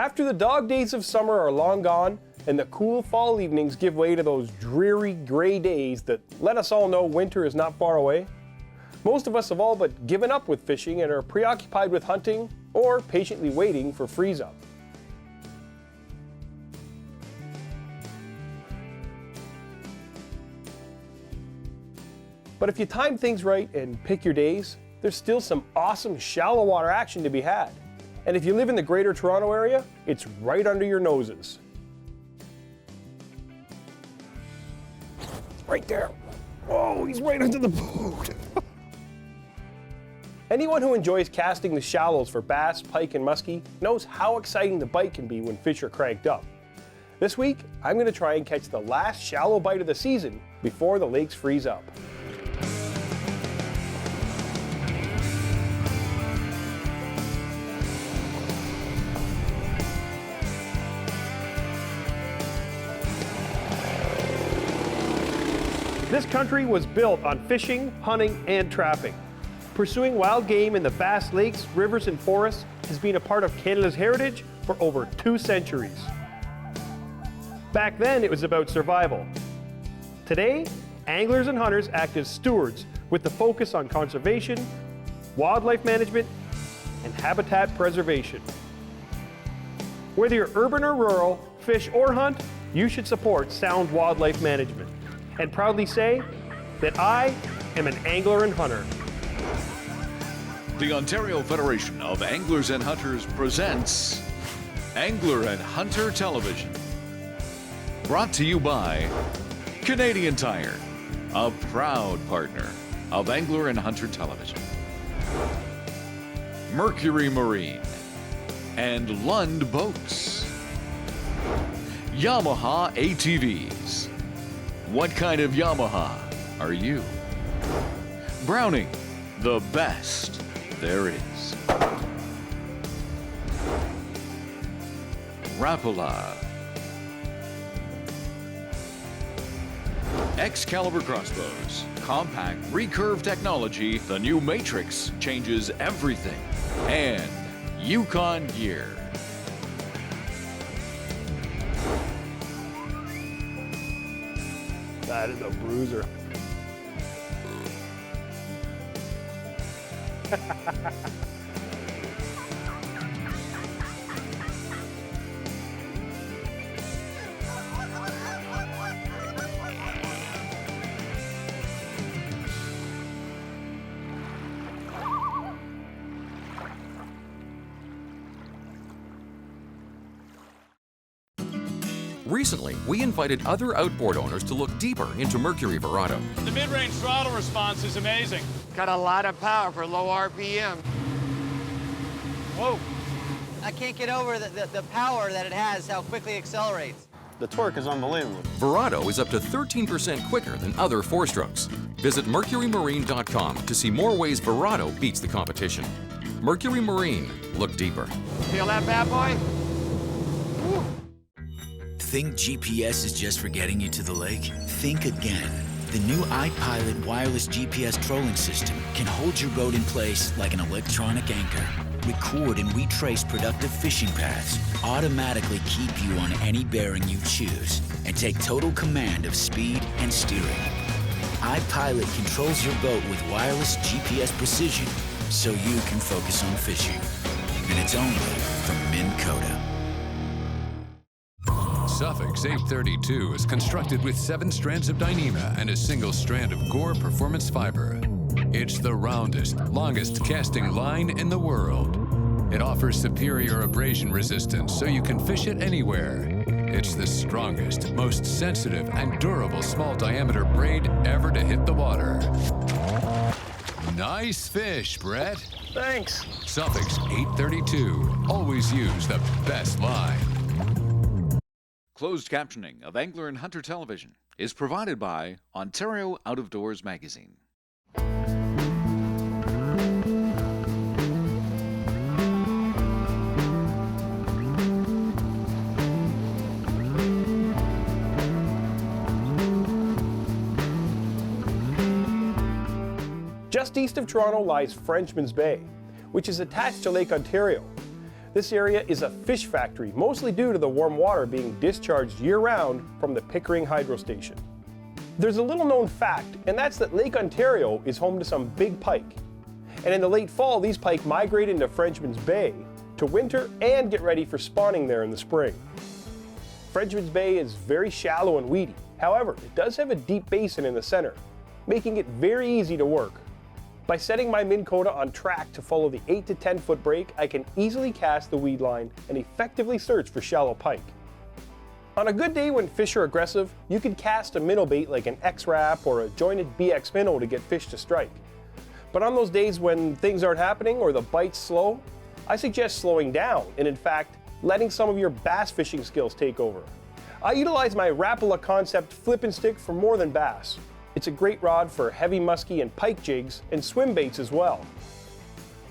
After the dog days of summer are long gone and the cool fall evenings give way to those dreary gray days that let us all know winter is not far away, most of us have all but given up with fishing and are preoccupied with hunting or patiently waiting for freeze-up. But if you time things right and pick your days, there's still some awesome shallow water action to be had. And if you live in the Greater Toronto Area, it's right under your noses. Right there. Oh, he's right under the boat. Anyone who enjoys casting the shallows for bass, pike, and muskie knows how exciting the bite can be when fish are cranked up. This week, I'm going to try and catch the last shallow bite of the season before the lakes freeze up. This country was built on fishing, hunting, and trapping. Pursuing wild game in the vast lakes, rivers, and forests has been a part of Canada's heritage for over 2 centuries. Back then, it was about survival. Today, anglers and hunters act as stewards with the focus on conservation, wildlife management, and habitat preservation. Whether you're urban or rural, fish or hunt, you should support sound wildlife management. And proudly say that I am an angler and hunter. The Ontario Federation of Anglers and Hunters presents Angler and Hunter Television. Brought to you by Canadian Tire, a proud partner of Angler and Hunter Television. Mercury Marine and Lund Boats. Yamaha ATVs. What kind of Yamaha are you? Browning, the best there is. Rapala. Excalibur crossbows. Compact recurve technology. The new Matrix changes everything. And Yukon gear. That is a bruiser. Recently, we invited other outboard owners to look deeper into Mercury Verado. The mid-range throttle response is amazing. Got a lot of power for low RPM. Whoa. I can't get over the power that it has, how quickly it accelerates. The torque is unbelievable. Verado is up to 13% quicker than other four-strokes. Visit mercurymarine.com to see more ways Verado beats the competition. Mercury Marine. Look deeper. Feel that bad boy? Woo. Think GPS is just for getting you to the lake? Think again. The new iPilot wireless GPS trolling system can hold your boat in place like an electronic anchor, record and retrace productive fishing paths, automatically keep you on any bearing you choose, and take total command of speed and steering. iPilot controls your boat with wireless GPS precision so you can focus on fishing. And it's only from Minn Kota. Suffix 832 is constructed with 7 strands of Dyneema and a single strand of Gore Performance Fiber. It's the roundest, longest casting line in the world. It offers superior abrasion resistance so you can fish it anywhere. It's the strongest, most sensitive, and durable small diameter braid ever to hit the water. Nice fish, Brett. Thanks. Suffix 832. Always use the best line. Closed captioning of Angler and Hunter Television is provided by Ontario Out of Doors Magazine. Just east of Toronto lies Frenchman's Bay, which is attached to Lake Ontario. This area is a fish factory, mostly due to the warm water being discharged year-round from the Pickering hydro station. There's a little known fact, and that's that Lake Ontario is home to some big pike. And in the late fall, these pike migrate into Frenchman's Bay to winter and get ready for spawning there in the spring. Frenchman's Bay is very shallow and weedy. However, it does have a deep basin in the center, making it very easy to work. By setting my Minn Kota on track to follow the 8 to 10 foot break, I can easily cast the weed line and effectively search for shallow pike. On a good day when fish are aggressive, you can cast a minnow bait like an X-Wrap or a jointed BX minnow to get fish to strike. But on those days when things aren't happening or the bite's slow, I suggest slowing down and in fact, letting some of your bass fishing skills take over. I utilize my Rapala Concept flip and stick for more than bass. It's a great rod for heavy muskie and pike jigs and swim baits as well.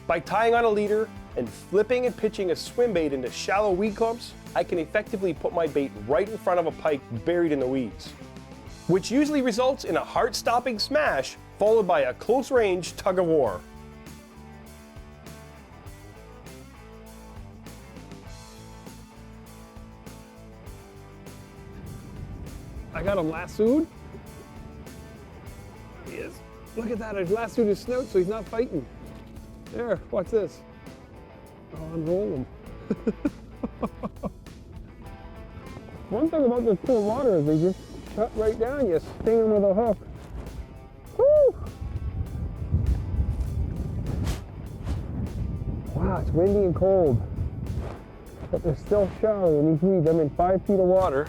By tying on a leader and flipping and pitching a swim bait into shallow weed clumps, I can effectively put my bait right in front of a pike buried in the weeds, which usually results in a heart-stopping smash followed by a close-range tug of war. I got him lassoed. He is. Look at that, I lassoed his snout so he's not fighting. There, watch this. I'll unroll him. One thing about this cool water is they just cut right down, you sting them with a hook. Woo! Wow, it's windy and cold. But they're still shallow in these weeds. I'm in 5 feet of water.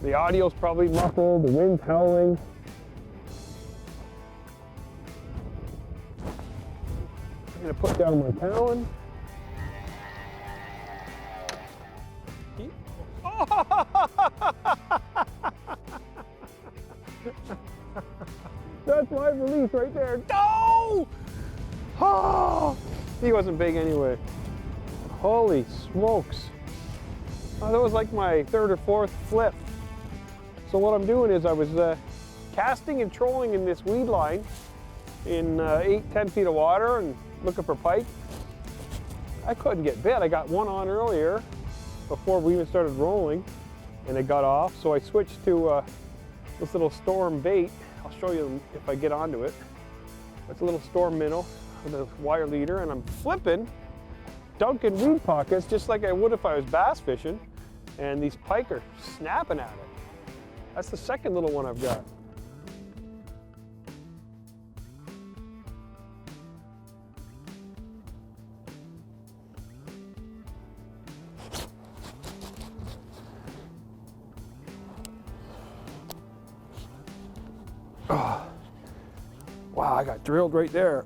The audio's probably muffled, the wind's howling. I'm gonna put down my talon. That's my release right there. No! Oh! He wasn't big anyway. Holy smokes. Oh, that was like my 3rd or 4th flip. So what I'm doing is I was casting and trolling in this weed line in 8-10 feet of water and looking for pike. I couldn't get bit. I got one on earlier before we even started rolling and it got off. So I switched to this little storm bait. I'll show you if I get onto it. It's a little storm minnow with a wire leader and I'm flipping, dunking weed pockets just like I would if I was bass fishing. And these pike are snapping at it. That's the second little one I've got. Oh. Wow, I got drilled right there.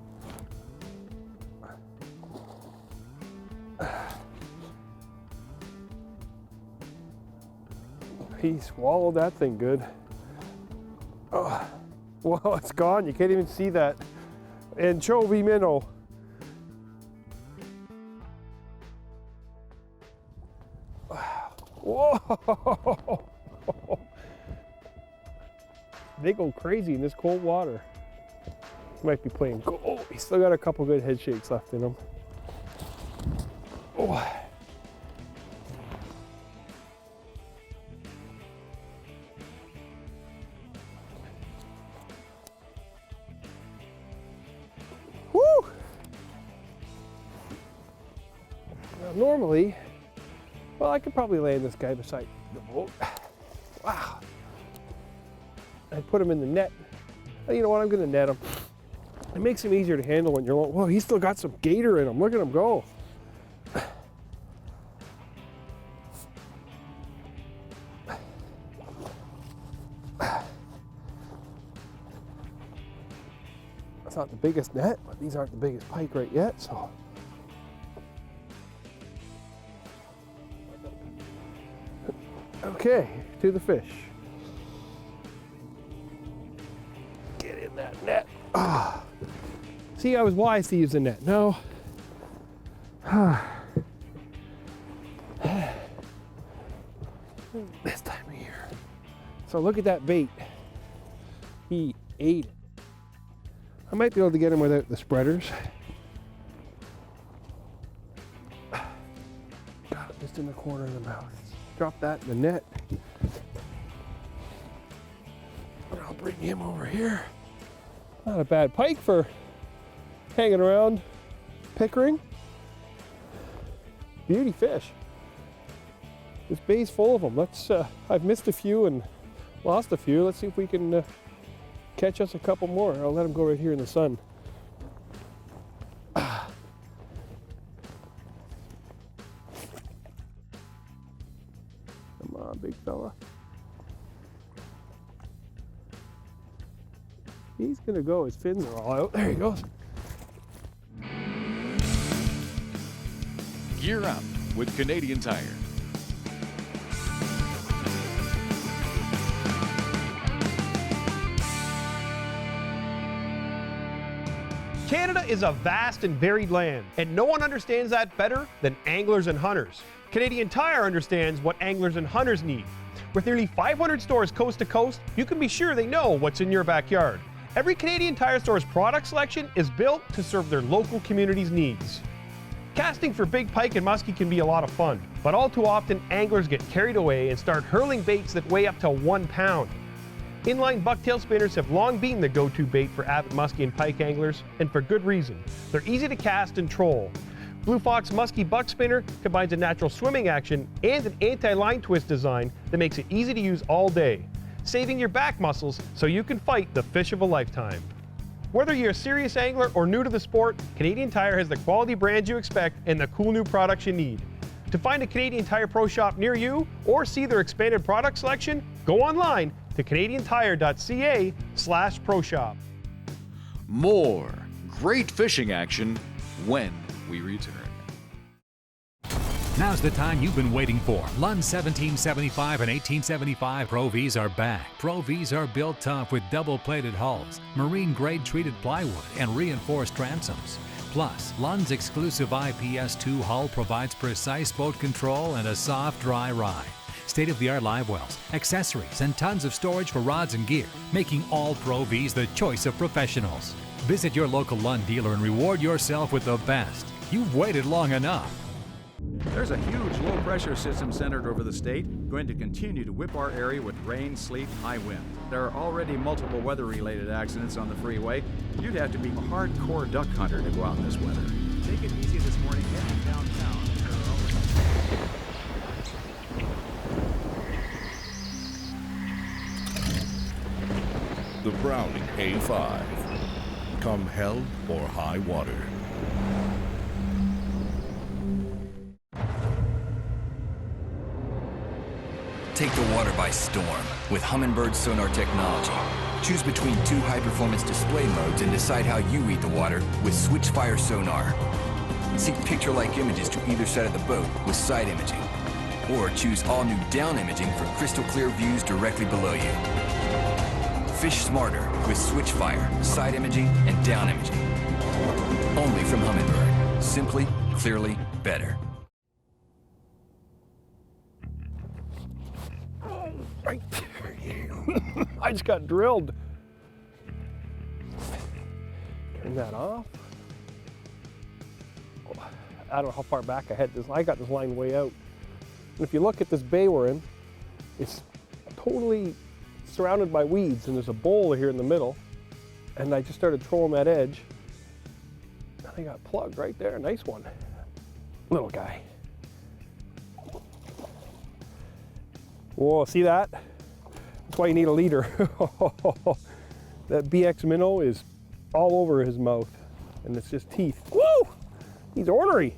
He swallowed that thing good. Oh, well, it's gone. You can't even see that. Anchovy minnow. Whoa! They go crazy in this cold water. Might be playing. Oh, he's still got a couple good head shakes left in him. Oh. Woo! Now normally, well, I could probably land this guy beside the boat. Wow. I put him in the net. You know what? I'm going to net him. It makes him easier to handle when you're, whoa, he's still got some gator in him. Look at him go. That's not the biggest net, but these aren't the biggest pike right yet, so. Okay, to the fish. Get in that net. Ah. See, I was wise to use the net. No. This time of year. So look at that bait. He ate it. I might be able to get him without the spreaders. just in the corner of the mouth. Drop that in the net. And I'll bring him over here. Not a bad pike for hanging around Pickering. Beauty fish. This bay's full of them. Let's, I've missed a few and lost a few. Let's see if we can catch us a couple more. I'll let them go right here in the sun. Come on, big fella. He's gonna go. His fins are all out. There he goes. Gear up with Canadian Tire. Canada is a vast and varied land, and no one understands that better than anglers and hunters. Canadian Tire understands what anglers and hunters need. With nearly 500 stores coast to coast, you can be sure they know what's in your backyard. Every Canadian Tire store's product selection is built to serve their local community's needs. Casting for big pike and muskie can be a lot of fun, but all too often anglers get carried away and start hurling baits that weigh up to 1 pound. Inline bucktail spinners have long been the go-to bait for avid muskie and pike anglers, and for good reason. They're easy to cast and troll. Blue Fox Muskie Buck Spinner combines a natural swimming action and an anti-line twist design that makes it easy to use all day, saving your back muscles so you can fight the fish of a lifetime. Whether you're a serious angler or new to the sport, Canadian Tire has the quality brands you expect and the cool new products you need. To find a Canadian Tire Pro Shop near you or see their expanded product selection, go online to canadiantire.ca/pro shop. More great fishing action when we return. Now's the time you've been waiting for. Lund's 1775 and 1875 Pro Vs are back. Pro Vs are built tough with double-plated hulls, marine-grade treated plywood, and reinforced transoms. Plus, Lund's exclusive IPS2 hull provides precise boat control and a soft, dry ride. State-of-the-art live wells, accessories, and tons of storage for rods and gear, making all Pro Vs the choice of professionals. Visit your local Lund dealer and reward yourself with the best. You've waited long enough. There's a huge low-pressure system centered over the state, going to continue to whip our area with rain, sleet, high wind. There are already multiple weather-related accidents on the freeway. You'd have to be a hardcore duck hunter to go out in this weather. Take it easy this morning heading downtown. The Browning A5. Come hell or high water. Take the water by storm with Humminbird sonar technology. Choose between 2 high-performance display modes and decide how you read the water with Switchfire sonar. Seek picture-like images to either side of the boat with side imaging. Or choose all-new down imaging for crystal-clear views directly below you. Fish smarter with Switchfire, side imaging, and down imaging. Only from Humminbird. Simply, clearly, better. Right there. I just got drilled. Turn that off. I don't know how far back I had this. I got this line way out. And if you look at this bay we're in, it's totally surrounded by weeds, and there's a bowl here in the middle. And I just started trolling that edge. I think I got plugged right there. Nice one. Little guy. Whoa, see that? That's why you need a leader. That BX minnow is all over his mouth, and it's just teeth. Woo! He's ornery.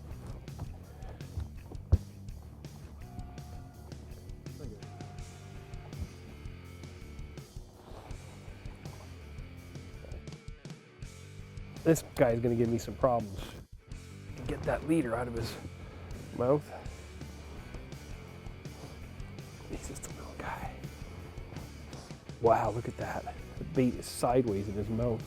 This guy's gonna give me some problems. Get that leader out of his mouth. He's just a little guy. Wow, look at that. The bait is sideways in his mouth.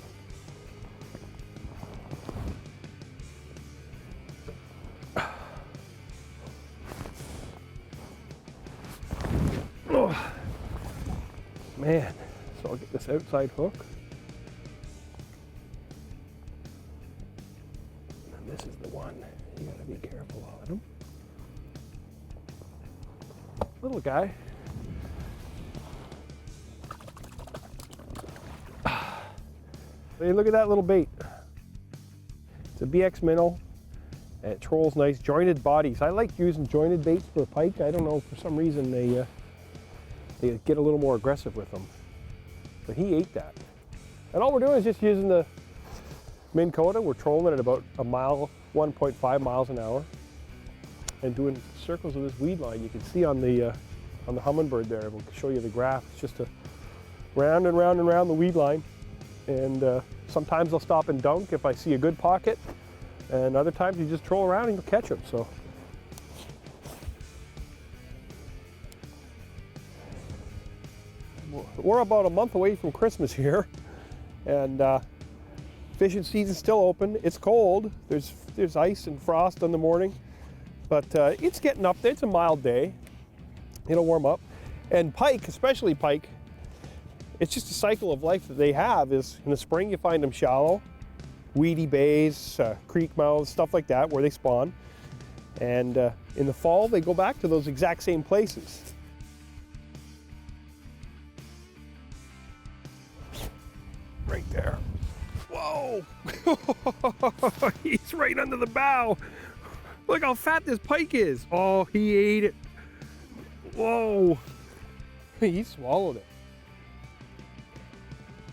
Oh, man, so I'll get this outside hook. And this is the one. You gotta be careful on him. Little guy. Hey, look at that little bait. It's a BX minnow, and it trolls nice jointed bodies. I like using jointed baits for pike. I don't know, for some reason they get a little more aggressive with them. But he ate that. And all we're doing is just using the Minn Kota. We're trolling at about a mile, 1.5 miles an hour, and doing circles of this weed line. You can see on the Humminbird there. We'll show you the graph. It's just a round and round and round the weed line. And sometimes I'll stop and dunk if I see a good pocket, and other times you just troll around and you'll catch them. So we're about a month away from Christmas here, and fishing season's still open. It's cold. There's ice and frost in the morning, but it's getting up there. It's a mild day. It'll warm up. And pike, especially pike, it's just a cycle of life that they have. Is in the spring you find them shallow, weedy bays, creek mouths, stuff like that where they spawn. And in the fall they go back to those exact same places. Right there. Whoa! He's right under the bow. Look how fat this pike is. Oh, he ate it. Whoa! He swallowed it.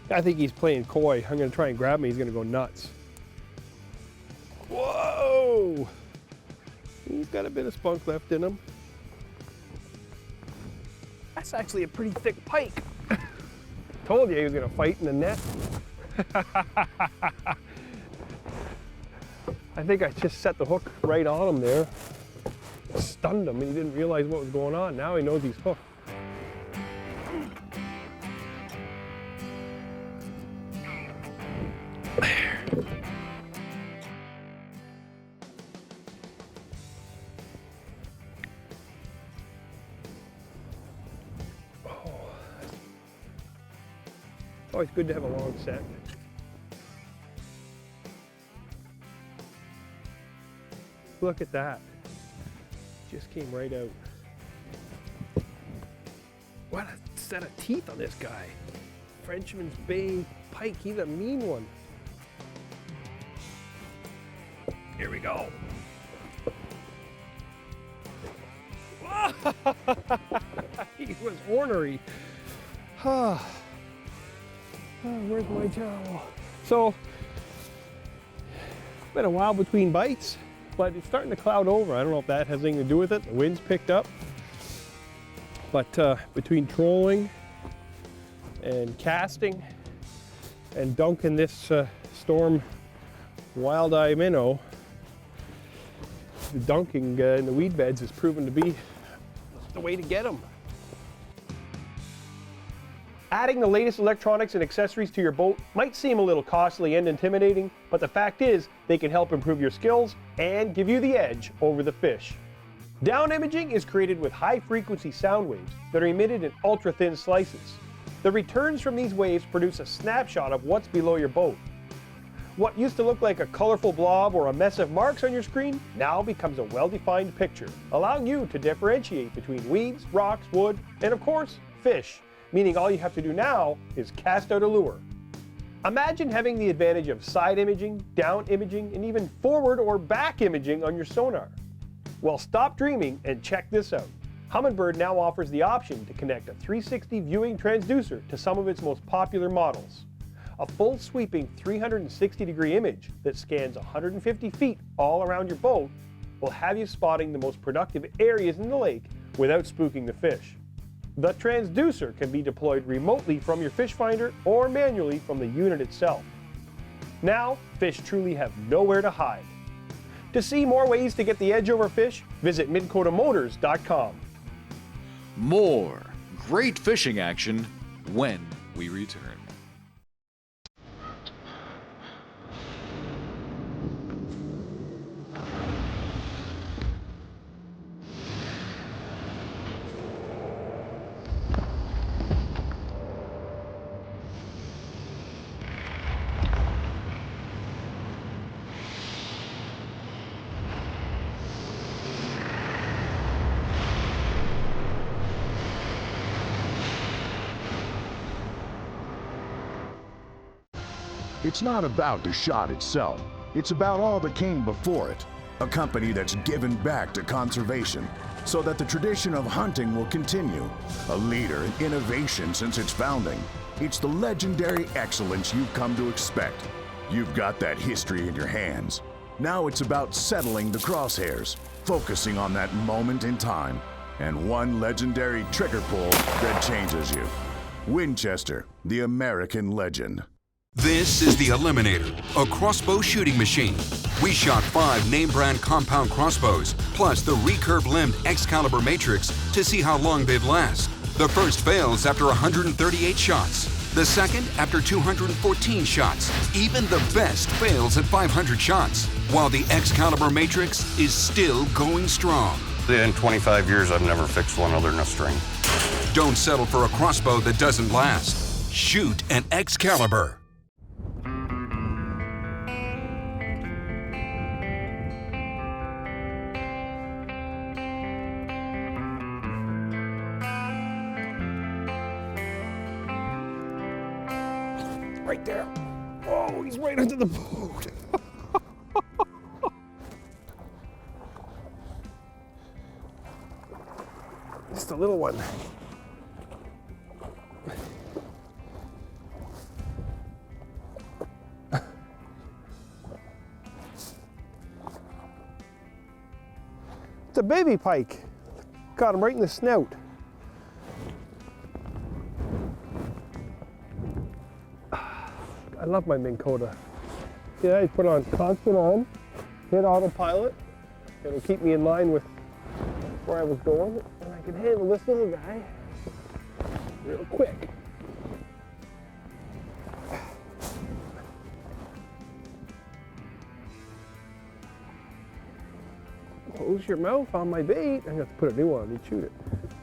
I think he's playing coy. I'm going to try and grab him. He's going to go nuts. Whoa! He's got a bit of spunk left in him. That's actually a pretty thick pike. Told you he was going to fight in the net. I think I just set the hook right on him there. Stunned him and he didn't realize what was going on. Now he knows he's hooked. Always good to have a long set. Look at that. Just came right out. What a set of teeth on this guy. Frenchman's Bay pike, he's a mean one. Here we go. He was ornery. Where's my jowl? So, it's been a while between bites, but it's starting to cloud over. I don't know if that has anything to do with it. The wind's picked up. But between trolling and casting and dunking this storm wild eye minnow, the dunking in the weed beds has proven to be the way to get them. Adding the latest electronics and accessories to your boat might seem a little costly and intimidating, but the fact is they can help improve your skills and give you the edge over the fish. Down imaging is created with high-frequency sound waves that are emitted in ultra-thin slices. The returns from these waves produce a snapshot of what's below your boat. What used to look like a colorful blob or a mess of marks on your screen now becomes a well-defined picture, allowing you to differentiate between weeds, rocks, wood, and of course, fish. Meaning all you have to do now is cast out a lure. Imagine having the advantage of side imaging, down imaging, and even forward or back imaging on your sonar. Well, stop dreaming and check this out. Humminbird now offers the option to connect a 360 viewing transducer to some of its most popular models. A full sweeping 360-degree image that scans 150 feet all around your boat will have you spotting the most productive areas in the lake without spooking the fish. The transducer can be deployed remotely from your fish finder or manually from the unit itself. Now, fish truly have nowhere to hide. To see more ways to get the edge over fish, visit MinnKotaMotors.com. More great fishing action when we return. It's not about the shot itself. It's about all that came before it. A company that's given back to conservation so that the tradition of hunting will continue. A leader in innovation since its founding. It's the legendary excellence you've come to expect. You've got that history in your hands. Now it's about settling the crosshairs, focusing on that moment in time, and one legendary trigger pull that changes you. Winchester, the American legend. This is the Eliminator, a crossbow shooting machine. We shot 5 name-brand compound crossbows, plus the recurve-limbed Excalibur Matrix to see how long they'd last. The first fails after 138 shots. The second after 214 shots. Even the best fails at 500 shots, while the Excalibur Matrix is still going strong. In 25 years, I've never fixed one other than a string. Don't settle for a crossbow that doesn't last. Shoot an Excalibur. Right there. Oh, he's right under the boat. Just a little one. It's a baby pike. Got him right in the snout. I love my Minn Kota. Yeah, I put on constant on, hit autopilot. It'll keep me in line with where I was going, and I can handle this little guy real quick. Close your mouth on my bait. I'm gonna have to put a new one on, you shoot it.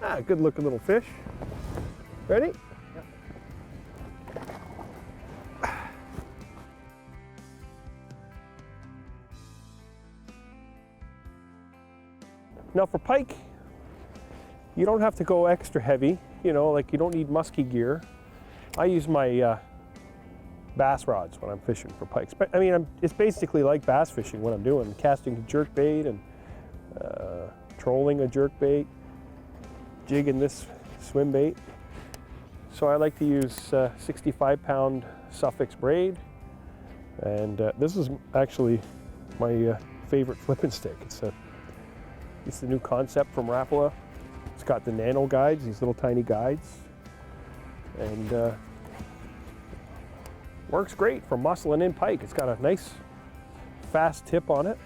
Ah, good looking little fish. Ready? Now for pike, you don't have to go extra heavy, you know, like you don't need musky gear. I use my bass rods when I'm fishing for pikes. But I mean, it's basically like bass fishing what I'm doing, casting a jerk bait and trolling a jerk bait, jigging this swim bait. So I like to use 65-pound Suffix braid, and this is actually my favorite flipping stick. It's the new concept from Rapala. It's got the nano guides, these little tiny guides, and works great for muscling in pike. It's got a nice fast tip on it.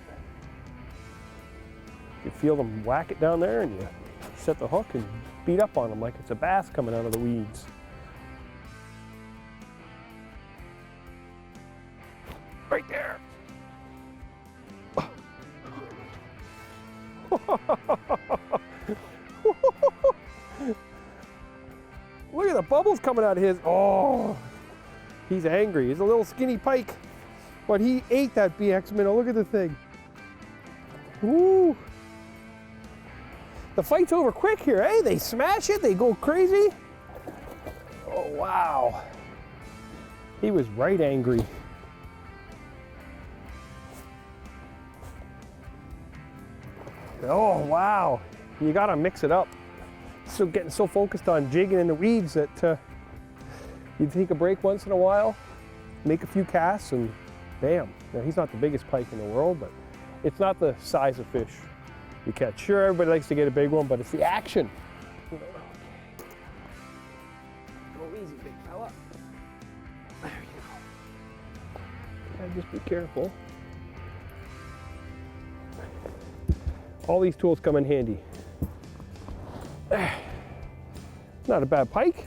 You feel them whack it down there and you set the hook and beat up on them like it's a bass coming out of the weeds. Right there. Look at the bubbles coming out of his. Oh, he's angry. He's a little skinny pike, but he ate that BX minnow. Look at the thing. Woo. The fight's over quick here, eh? They smash it, they go crazy. Oh, wow. He was right angry. Oh, wow. You gotta mix it up. So getting so focused on jigging in the weeds that you take a break once in a while, make a few casts, and bam. Now, he's not the biggest pike in the world, but it's not the size of fish you catch. Sure, everybody likes to get a big one, but it's the action. Go easy, big fella. There you go. Gotta just be careful. All these tools come in handy. Not a bad pike.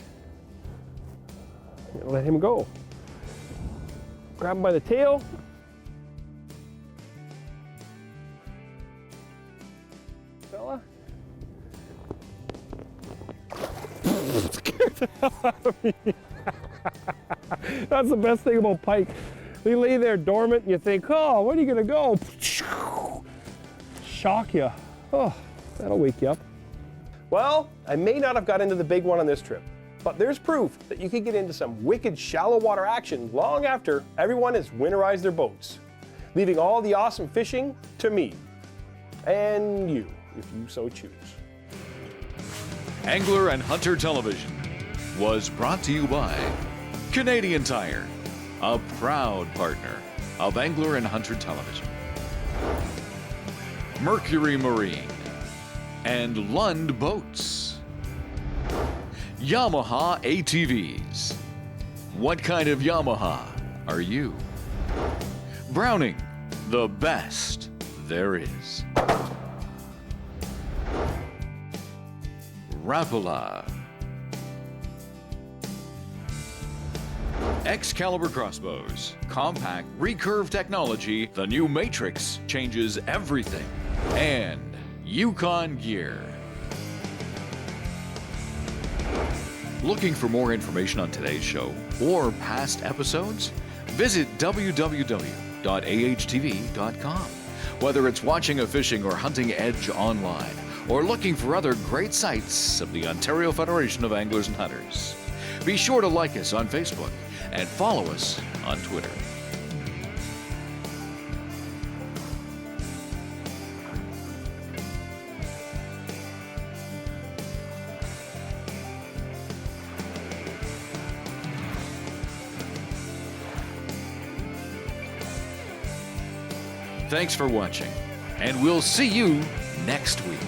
I'm gonna let him go. Grab him by the tail. Fella. Scared the hell out of me. That's the best thing about pike. They lay there dormant and you think, oh, where are you gonna go? Shock you. Oh, that'll wake you up. Well, I may not have got into the big one on this trip, But there's proof that you can get into some wicked shallow water action long after everyone has winterized their boats, leaving all the awesome fishing to me and you, if you so choose. Angler and Hunter Television was brought to you by Canadian Tire, a proud partner of Angler and Hunter Television, Mercury Marine, and Lund Boats, Yamaha ATVs. What kind of Yamaha are you? Browning, the best there is. Rapala. Excalibur crossbows, compact recurve technology, the new Matrix changes everything. And Yukon gear. Looking for more information on today's show or past episodes? Visit www.ahtv.com. Whether it's watching a fishing or hunting edge online, or looking for other great sites of the Ontario Federation of Anglers and Hunters. Be sure to like us on Facebook and follow us on Twitter. Thanks for watching, and we'll see you next week.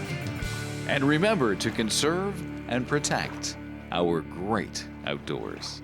And remember to conserve and protect our great outdoors.